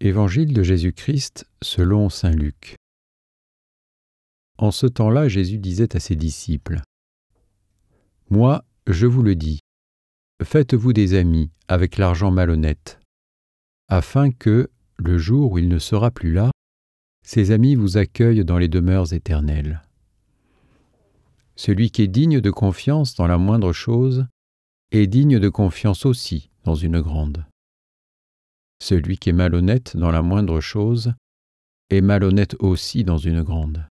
Évangile de Jésus-Christ selon saint Luc. En ce temps-là, Jésus disait à ses disciples : « Moi, je vous le dis, faites-vous des amis avec l'argent malhonnête, afin que, le jour où il ne sera plus là, ces amis vous accueillent dans les demeures éternelles. Celui qui est digne de confiance dans la moindre chose est digne de confiance aussi dans une grande. Celui qui est malhonnête dans la moindre chose est malhonnête aussi dans une grande.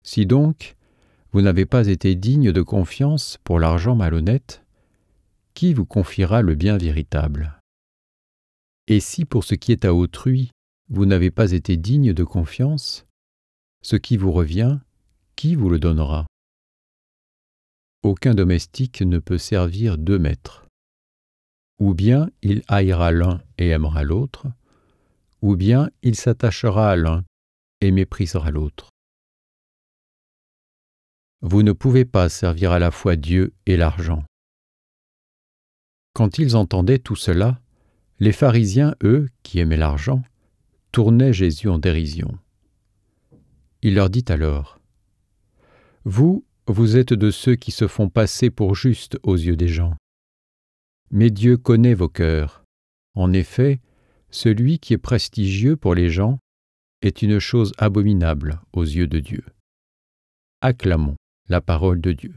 Si donc, vous n'avez pas été digne de confiance pour l'argent malhonnête, qui vous confiera le bien véritable ? Et si pour ce qui est à autrui, vous n'avez pas été digne de confiance, ce qui vous revient, qui vous le donnera ? Aucun domestique ne peut servir deux maîtres. Ou bien il haïra l'un et aimera l'autre, ou bien il s'attachera à l'un et méprisera l'autre. Vous ne pouvez pas servir à la fois Dieu et l'argent. » Quand ils entendaient tout cela, les pharisiens, eux, qui aimaient l'argent, tournaient Jésus en dérision. Il leur dit alors : « Vous êtes de ceux qui se font passer pour justes aux yeux des gens. Mais Dieu connaît vos cœurs. En effet, celui qui est prestigieux pour les gens est une chose abominable aux yeux de Dieu. » Acclamons la parole de Dieu.